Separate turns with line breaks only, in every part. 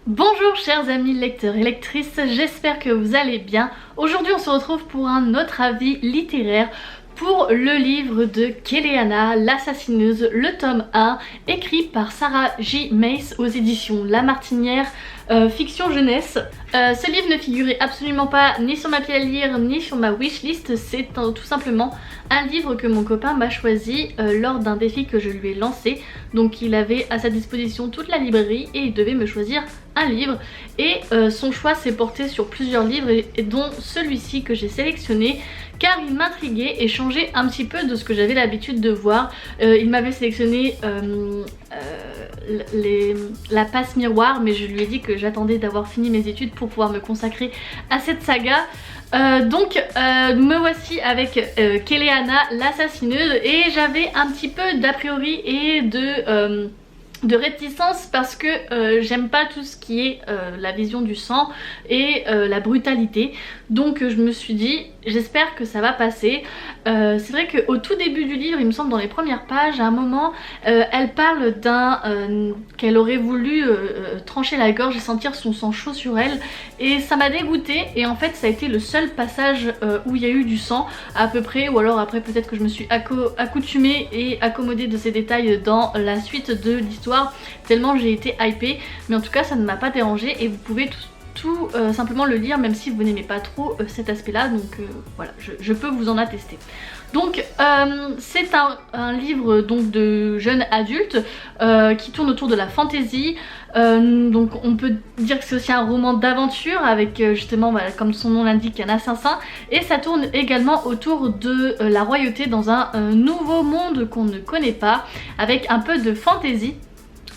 Bonjour chers amis lecteurs et lectrices, j'espère que vous allez bien. Aujourd'hui on se retrouve pour un autre avis littéraire pour le livre de Kéléana, l'assassineuse, le tome 1, écrit par Sarah J. Maas aux éditions La Martinière, fiction jeunesse. Ce livre ne figurait absolument pas ni sur ma pile à lire ni sur ma wishlist, c'est tout simplement un livre que mon copain m'a choisi lors d'un défi que je lui ai lancé. Donc il avait à sa disposition toute la librairie et il devait me choisir un livre et son choix s'est porté sur plusieurs livres et dont celui-ci que j'ai sélectionné car il m'intriguait et changeait un petit peu de ce que j'avais l'habitude de voir. Il m'avait sélectionné la passe miroir, mais je lui ai dit que j'attendais d'avoir fini mes études pour pouvoir me consacrer à cette saga. Donc me voici avec Kéléana, l'assassineuse, et j'avais un petit peu d'a priori et de réticence parce que j'aime pas tout ce qui est la vision du sang et la brutalité. Donc je me suis dit j'espère que ça va passer. C'est vrai qu'au tout début du livre, il me semble dans les premières pages, à un moment elle parle qu'elle aurait voulu trancher la gorge et sentir son sang chaud sur elle, et ça m'a dégoûtée. Et en fait ça a été le seul passage où il y a eu du sang à peu près, ou alors après peut-être que je me suis accoutumée et accommodée de ces détails dans la suite de l'histoire tellement j'ai été hypée, mais en tout cas ça ne m'a pas dérangée et vous pouvez tout simplement le lire même si vous n'aimez pas trop cet aspect là. Donc voilà, je peux vous en attester. Donc c'est un livre donc de jeunes adultes qui tourne autour de la fantasy. Donc on peut dire que c'est aussi un roman d'aventure avec justement voilà, comme son nom l'indique, un assassin, et ça tourne également autour de la royauté dans un nouveau monde qu'on ne connaît pas avec un peu de fantasy.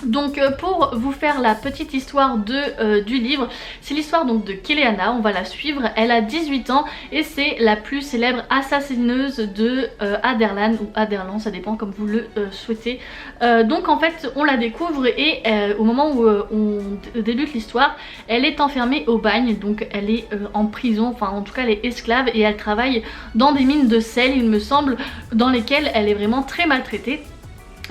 Donc pour vous faire la petite histoire du livre, c'est l'histoire donc de Kéléana, on va la suivre. Elle a 18 ans et c'est la plus célèbre assassineuse de Aderlan ou Aderlan, ça dépend comme vous le souhaitez. Donc en fait on la découvre et au moment où on débute l'histoire, elle est enfermée au bagne, donc elle est en prison, enfin en tout cas elle est esclave et elle travaille dans des mines de sel il me semble, dans lesquelles elle est vraiment très maltraitée.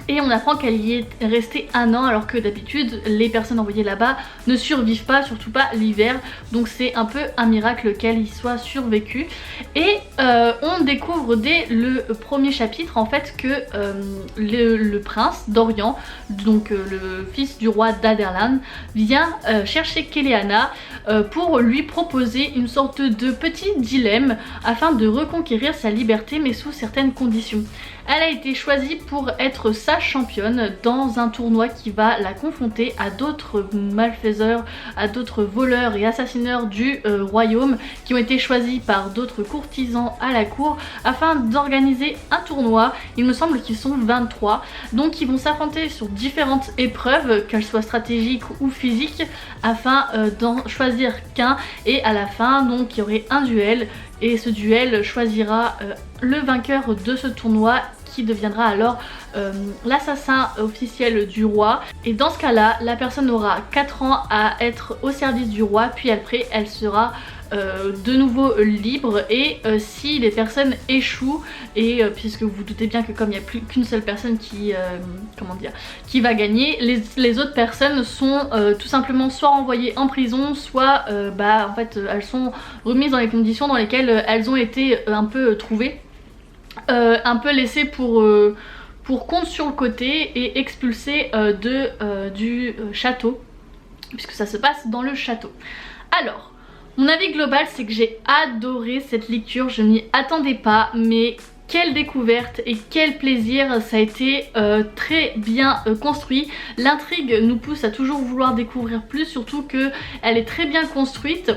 Et on apprend qu'elle y est restée 1 an alors que d'habitude les personnes envoyées là-bas ne survivent pas, surtout pas l'hiver. Donc c'est un peu un miracle qu'elle y soit survécue. Et on découvre dès le premier chapitre en fait que le prince d'Orient, donc le fils du roi d'Aderlan, vient chercher Kéléana pour lui proposer une sorte de petit dilemme afin de reconquérir sa liberté mais sous certaines conditions. Elle a été choisie pour être sa championne dans un tournoi qui va la confronter à d'autres malfaiseurs, à d'autres voleurs et assassineurs du royaume qui ont été choisis par d'autres courtisans à la cour afin d'organiser un tournoi. Il me semble qu'ils sont 23, donc ils vont s'affronter sur différentes épreuves, qu'elles soient stratégiques ou physiques, afin d'en choisir qu'un, et à la fin donc il y aurait un duel et ce duel choisira le vainqueur de ce tournoi qui deviendra alors l'assassin officiel du roi. Et dans ce cas là la personne aura 4 ans à être au service du roi, puis après elle sera de nouveau libre. Et si les personnes échouent, et puisque vous vous doutez bien que comme il n'y a plus qu'une seule personne qui va gagner, les autres personnes sont tout simplement soit renvoyées en prison, soit en fait elles sont remises dans les conditions dans lesquelles elles ont été un peu trouvées, un peu laissées pour compte sur le côté et expulsées du château, puisque ça se passe dans le château. Alors mon avis global c'est que j'ai adoré cette lecture, je m'y attendais pas, mais quelle découverte et quel plaisir, ça a été très bien construit. L'intrigue nous pousse à toujours vouloir découvrir plus, surtout qu'elle est très bien construite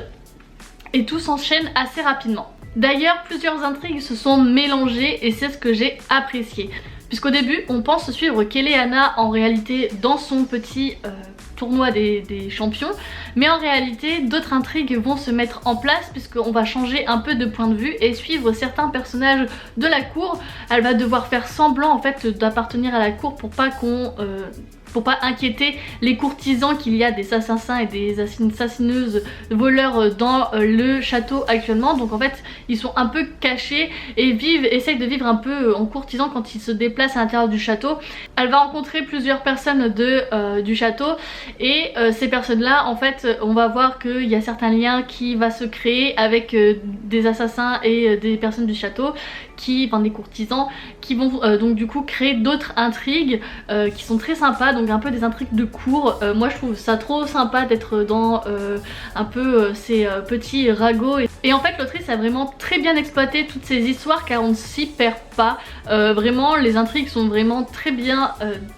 et tout s'enchaîne assez rapidement. D'ailleurs plusieurs intrigues se sont mélangées et c'est ce que j'ai apprécié. Puisqu'au début on pense suivre Kéléana en réalité dans son petit tournoi des champions, mais en réalité d'autres intrigues vont se mettre en place puisqu'on va changer un peu de point de vue et suivre certains personnages de la cour. Elle va devoir faire semblant en fait d'appartenir à la cour pour pour pas inquiéter les courtisans qu'il y a des assassins et des assassineuses voleurs dans le château actuellement. Donc en fait ils sont un peu cachés et essayent de vivre un peu en courtisan quand ils se déplacent à l'intérieur du château. Elle va rencontrer plusieurs personnes du château et ces personnes là en fait on va voir qu'il y a certains liens qui va se créer avec des assassins et des personnes du château enfin des courtisans qui vont donc du coup créer d'autres intrigues qui sont très sympas, donc un peu des intrigues de cour. Moi je trouve ça trop sympa d'être dans un peu ces petits ragots et en fait l'autrice a vraiment très bien exploité toutes ces histoires car on ne s'y perd pas. Vraiment les intrigues sont vraiment très bien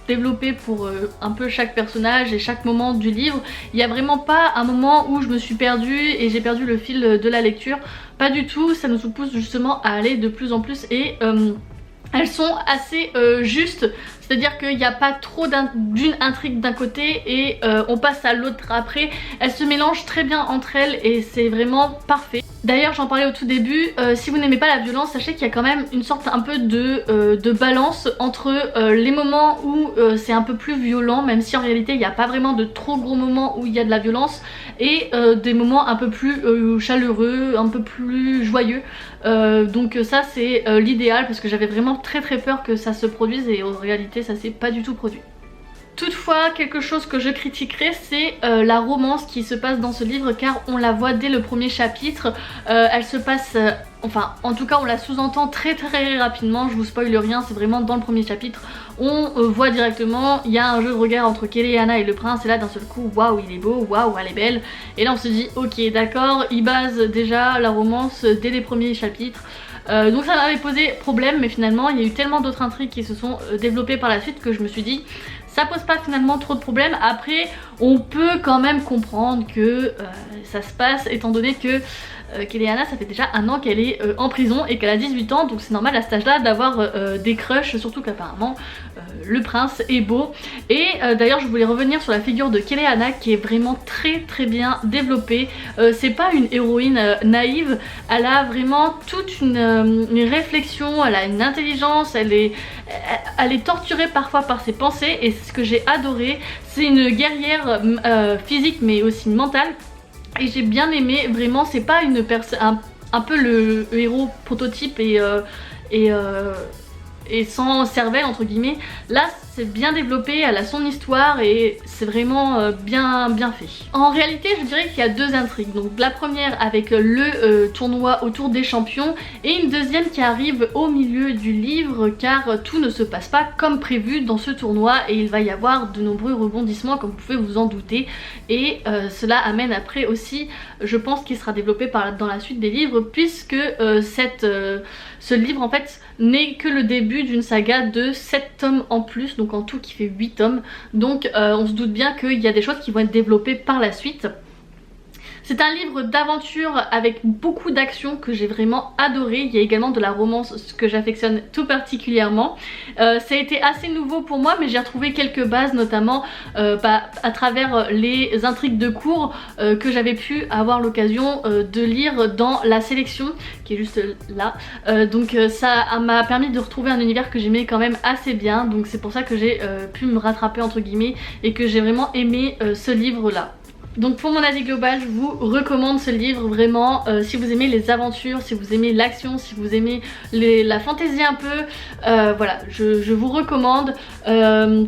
développées pour un peu chaque personnage et chaque moment du livre. Il n'y a vraiment pas un moment où je me suis perdue et j'ai perdu le fil de la lecture. Pas du tout, ça nous pousse justement à aller de plus en plus et elles sont assez justes, c'est-à-dire qu'il n'y a pas trop d'une intrigue d'un côté et on passe à l'autre après. Elles se mélangent très bien entre elles et c'est vraiment parfait. D'ailleurs j'en parlais au tout début, si vous n'aimez pas la violence, sachez qu'il y a quand même une sorte un peu de balance entre les moments où c'est un peu plus violent, même si en réalité il n'y a pas vraiment de trop gros moments où il y a de la violence, et des moments un peu plus chaleureux, un peu plus joyeux. Donc ça c'est l'idéal parce que j'avais vraiment très peur que ça se produise et en réalité ça s'est pas du tout produit. Toutefois, quelque chose que je critiquerais, c'est la romance qui se passe dans ce livre car on la voit dès le premier chapitre. Elle se passe, enfin en tout cas on la sous-entend très rapidement, je vous spoil rien, c'est vraiment dans le premier chapitre. On voit directement, il y a un jeu de regard entre Keleana et le prince et là d'un seul coup, waouh il est beau, waouh elle est belle. Et là on se dit ok d'accord, il base déjà la romance dès les premiers chapitres. Donc ça m'avait posé problème mais finalement il y a eu tellement d'autres intrigues qui se sont développées par la suite que je me suis dit ça pose pas finalement trop de problèmes. Après on peut quand même comprendre que ça se passe étant donné que Keleana ça fait déjà 1 an qu'elle est en prison et qu'elle a 18 ans, donc c'est normal à cet âge là d'avoir des crushs, surtout qu'apparemment le prince est beau. Et d'ailleurs je voulais revenir sur la figure de Keleana qui est vraiment très bien développée. C'est pas une héroïne naïve, elle a vraiment toute une réflexion, elle a une intelligence, elle est torturée parfois par ses pensées et c'est ce que j'ai adoré. C'est une guerrière physique mais aussi mentale. Et j'ai bien aimé, vraiment c'est pas une personne, un peu le héros prototype et sans cervelle entre guillemets. Là c'est bien développé, elle a son histoire et c'est vraiment bien fait. En réalité je dirais qu'il y a 2 intrigues. Donc la première avec le tournoi autour des champions et une deuxième qui arrive au milieu du livre car tout ne se passe pas comme prévu dans ce tournoi et il va y avoir de nombreux rebondissements comme vous pouvez vous en douter. Et cela amène après aussi, je pense qu'il sera développé dans la suite des livres puisque ce livre en fait n'est que le début d'une saga de 7 tomes en plus, donc en tout qui fait 8 tomes. Donc on se doute bien qu'il y a des choses qui vont être développées par la suite. C'est un livre d'aventure avec beaucoup d'action que j'ai vraiment adoré. Il y a également de la romance, ce que j'affectionne tout particulièrement. Ça a été assez nouveau pour moi mais j'ai retrouvé quelques bases notamment à travers les intrigues de cours que j'avais pu avoir l'occasion de lire dans la sélection qui est juste là. Donc ça m'a permis de retrouver un univers que j'aimais quand même assez bien. Donc c'est pour ça que j'ai pu me rattraper entre guillemets et que j'ai vraiment aimé ce livre là. Donc pour mon avis global je vous recommande ce livre vraiment si vous aimez les aventures, si vous aimez l'action, si vous aimez la fantaisie un peu, voilà je vous recommande.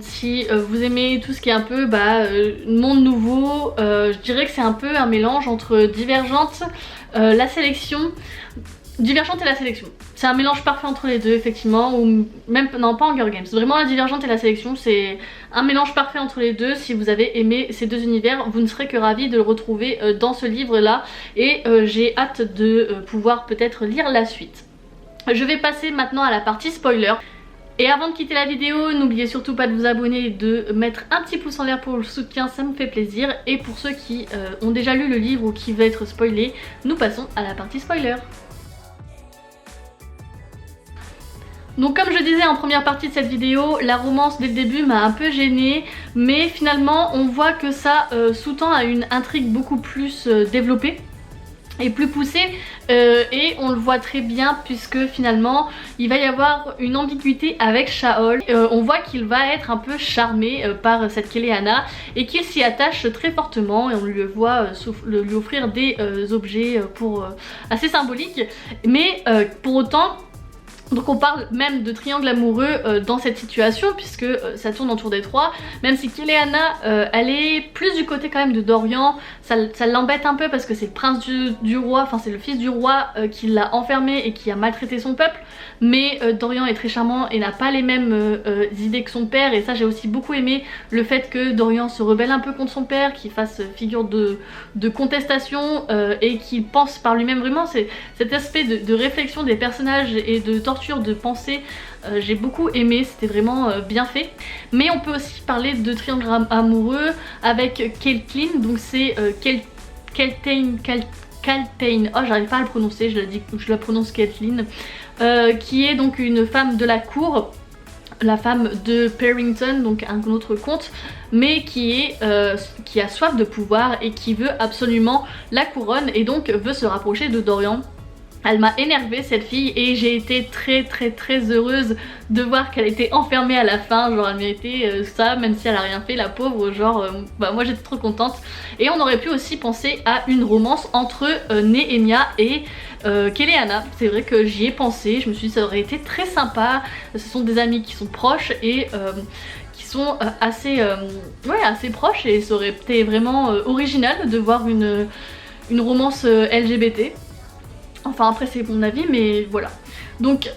Si vous aimez tout ce qui est un peu monde nouveau, je dirais que c'est un peu un mélange entre Divergente, la sélection, Divergente et la sélection. C'est un mélange parfait entre les deux effectivement, ou même, non pas Hunger Games, vraiment la Divergente et la sélection c'est un mélange parfait entre les deux. Si vous avez aimé ces 2 univers vous ne serez que ravis de le retrouver dans ce livre là et j'ai hâte de pouvoir peut-être lire la suite. Je vais passer maintenant à la partie spoiler. Et avant de quitter la vidéo, n'oubliez surtout pas de vous abonner et de mettre un petit pouce en l'air pour le soutien, ça me fait plaisir. Et pour ceux qui ont déjà lu le livre ou qui veulent être spoilés, nous passons à la partie spoiler. Donc comme je disais en première partie de cette vidéo, la romance dès le début m'a un peu gênée, mais finalement on voit que ça sous-tend à une intrigue beaucoup plus développée. est plus poussé et on le voit très bien puisque finalement il va y avoir une ambiguïté avec Shaol. On voit qu'il va être un peu charmé par cette Keleana et qu'il s'y attache très fortement et on lui voit lui offrir des objets assez symboliques, mais pour autant. Donc on parle même de triangle amoureux dans cette situation puisque ça tourne autour des trois, même si Keleana elle est plus du côté quand même de Dorian, ça l'embête un peu parce que c'est le prince du roi, enfin c'est le fils du roi qui l'a enfermé et qui a maltraité son peuple, mais Dorian est très charmant et n'a pas les mêmes idées que son père, et ça j'ai aussi beaucoup aimé le fait que Dorian se rebelle un peu contre son père, qu'il fasse figure de contestation et qu'il pense par lui-même. Vraiment c'est cet aspect de réflexion des personnages et de torture de pensée, j'ai beaucoup aimé, c'était vraiment bien fait. Mais on peut aussi parler de triangle amoureux avec Caitlyn, donc c'est Caitlyn, oh j'arrive pas à le prononcer, je la prononce Caitlyn, qui est donc une femme de la cour, la femme de Perrington, donc un autre comte, mais qui a soif de pouvoir et qui veut absolument la couronne et donc veut se rapprocher de Dorian. Elle m'a énervée cette fille et j'ai été très heureuse de voir qu'elle était enfermée à la fin, genre elle méritait ça même si elle a rien fait la pauvre, genre moi j'étais trop contente. Et on aurait pu aussi penser à une romance entre Nehemia et Keleana, c'est vrai que j'y ai pensé, je me suis dit ça aurait été très sympa, ce sont des amis qui sont proches et qui sont assez proches, et ça aurait été vraiment original de voir une romance LGBT. Enfin après c'est mon avis, mais voilà. Donc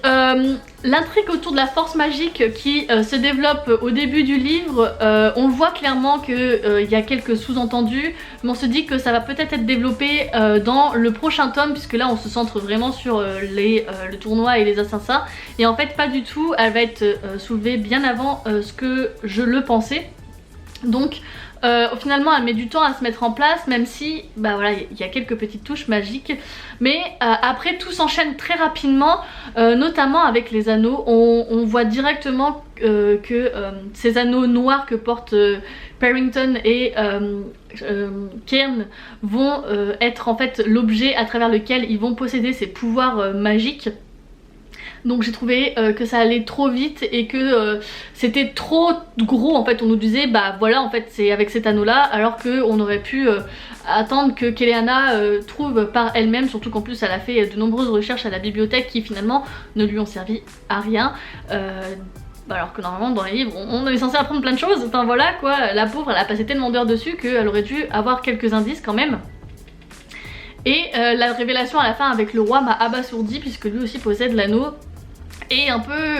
l'intrigue autour de la force magique qui se développe au début du livre, on voit clairement qu'il y a quelques sous-entendus, mais on se dit que ça va peut-être être développé dans le prochain tome, puisque là on se centre vraiment sur le tournoi et les assassins, et en fait pas du tout, elle va être soulevée bien avant ce que je le pensais. Donc finalement elle met du temps à se mettre en place, même si bah voilà il y a quelques petites touches magiques, mais après tout s'enchaîne très rapidement, notamment avec les anneaux. On voit directement que ces anneaux noirs que portent Perrington et Cairn vont être en fait l'objet à travers lequel ils vont posséder ces pouvoirs magiques. Donc j'ai trouvé que ça allait trop vite et que c'était trop gros en fait. On nous disait bah voilà en fait c'est avec cet anneau là, alors qu'on aurait pu attendre que Keleana trouve par elle-même, surtout qu'en plus elle a fait de nombreuses recherches à la bibliothèque qui finalement ne lui ont servi à rien. Alors que normalement dans les livres on est censé apprendre plein de choses, enfin voilà quoi, la pauvre elle a passé tellement d'heures dessus qu'elle aurait dû avoir quelques indices quand même. Et la révélation à la fin avec le roi m'a abasourdi puisque lui aussi possède l'anneau. Et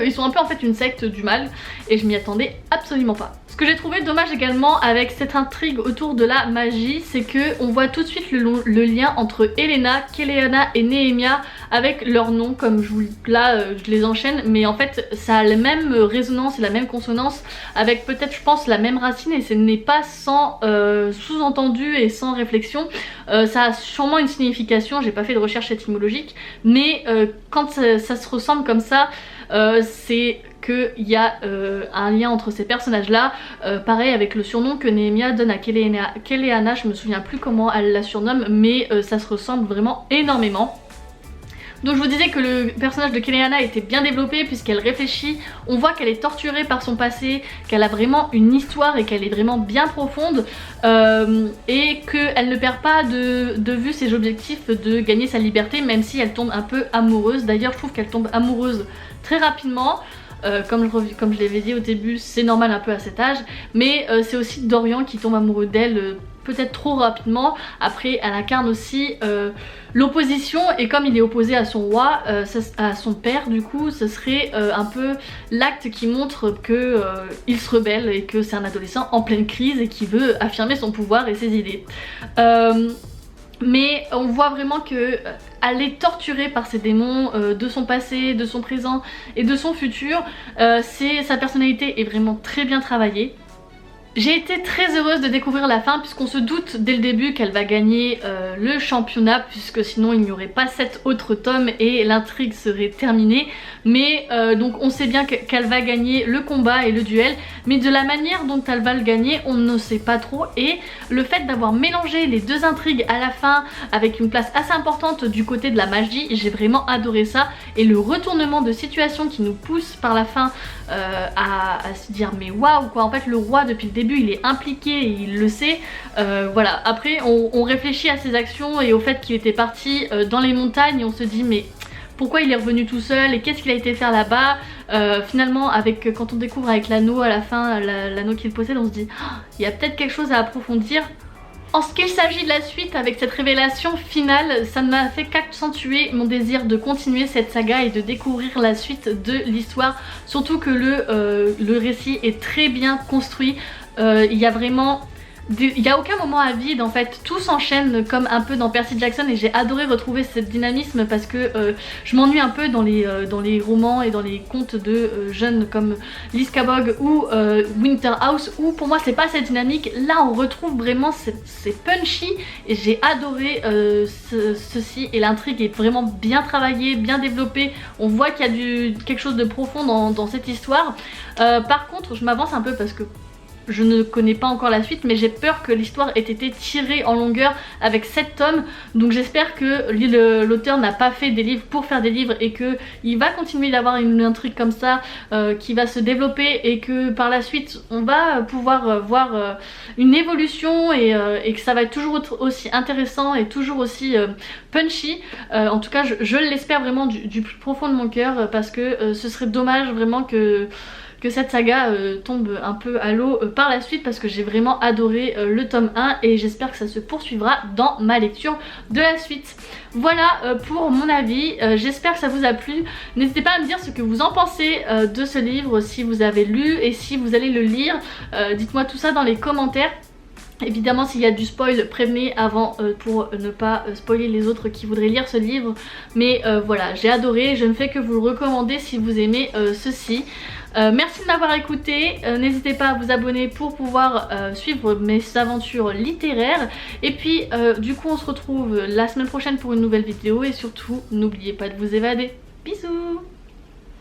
ils sont un peu en fait une secte du mal, et je m'y attendais absolument pas. Ce que j'ai trouvé dommage également avec cette intrigue autour de la magie, c'est que on voit tout de suite le lien entre Elena, Keleana et Nehemia avec leurs noms, comme je les enchaîne, mais en fait ça a la même résonance et la même consonance avec peut-être je pense la même racine, et ce n'est pas sans sous-entendu et sans réflexion. Ça a sûrement une signification, j'ai pas fait de recherche étymologique, mais quand ça se ressemble comme ça, c'est qu'il y a un lien entre ces personnages là. Pareil avec le surnom que Nehemia donne à Keleana, je me souviens plus comment elle la surnomme, mais ça se ressemble vraiment énormément. Donc je vous disais que le personnage de Keleana était bien développé puisqu'elle réfléchit, on voit qu'elle est torturée par son passé, qu'elle a vraiment une histoire et qu'elle est vraiment bien profonde, et qu'elle ne perd pas de vue ses objectifs de gagner sa liberté, même si elle tombe un peu amoureuse. D'ailleurs je trouve qu'elle tombe amoureuse très rapidement. Comme je l'avais dit au début, c'est normal un peu à cet âge, mais c'est aussi Dorian qui tombe amoureux d'elle peut-être trop rapidement. Après elle incarne aussi l'opposition, et comme il est opposé à son roi, à son père du coup, ce serait un peu l'acte qui montre que il se rebelle et que c'est un adolescent en pleine crise et qui veut affirmer son pouvoir et ses idées. Mais on voit vraiment que elle est torturée par ces démons de son passé, de son présent et de son futur. Sa personnalité est vraiment très bien travaillée. J'ai été très heureuse de découvrir la fin puisqu'on se doute dès le début qu'elle va gagner le championnat, puisque sinon il n'y aurait pas 7 autres tomes et l'intrigue serait terminée. Mais donc on sait bien qu'elle va gagner le combat et le duel, mais de la manière dont elle va le gagner on ne sait pas trop, et le fait d'avoir mélangé les deux intrigues à la fin avec une place assez importante du côté de la magie, j'ai vraiment adoré ça. Et le retournement de situation qui nous pousse par la fin à se dire mais waouh quoi, en fait le roi depuis le début il est impliqué et il le sait. Voilà, après on réfléchit à ses actions et au fait qu'il était parti dans les montagnes, et on se dit mais pourquoi il est revenu tout seul et qu'est-ce qu'il a été faire là-bas. Finalement quand on découvre avec l'anneau à la fin, l'anneau qu'il possède, on se dit oh, il y a peut-être quelque chose à approfondir. En ce qu'il s'agit de la suite, avec cette révélation finale, ça ne m'a fait qu'accentuer mon désir de continuer cette saga et de découvrir la suite de l'histoire. Surtout que le récit est très bien construit. Il y a vraiment... Il n'y a aucun moment à vide en fait, tout s'enchaîne comme un peu dans Percy Jackson, et j'ai adoré retrouver ce dynamisme parce que je m'ennuie un peu dans les romans et dans les contes de jeunes comme Liz Cabog ou Winterhouse, où pour moi c'est pas cette dynamique. Là on retrouve vraiment, c'est punchy et j'ai adoré ceci, et l'intrigue est vraiment bien travaillée, bien développée. On voit qu'il y a quelque chose de profond dans cette histoire. Par contre je m'avance un peu parce que je ne connais pas encore la suite, mais j'ai peur que l'histoire ait été tirée en longueur avec 7 tomes. Donc j'espère que l'auteur n'a pas fait des livres pour faire des livres et qu'il va continuer d'avoir une intrigue comme ça qui va se développer, et que par la suite on va pouvoir voir une évolution et que ça va être toujours aussi intéressant et toujours aussi punchy. En tout cas je l'espère vraiment du plus profond de mon cœur, parce que ce serait dommage vraiment que cette saga tombe un peu à l'eau par la suite, parce que j'ai vraiment adoré le tome 1 et j'espère que ça se poursuivra dans ma lecture de la suite. Voilà pour mon avis, j'espère que ça vous a plu. N'hésitez pas à me dire ce que vous en pensez de ce livre, si vous avez lu et si vous allez le lire. Dites-moi tout ça dans les commentaires. Évidemment s'il y a du spoil, prévenez avant pour ne pas spoiler les autres qui voudraient lire ce livre. Mais voilà, j'ai adoré, je ne fais que vous le recommander si vous aimez ceci. Merci de m'avoir écouté, n'hésitez pas à vous abonner pour pouvoir suivre mes aventures littéraires. Et puis du coup on se retrouve la semaine prochaine pour une nouvelle vidéo, et surtout n'oubliez pas de vous évader. Bisous.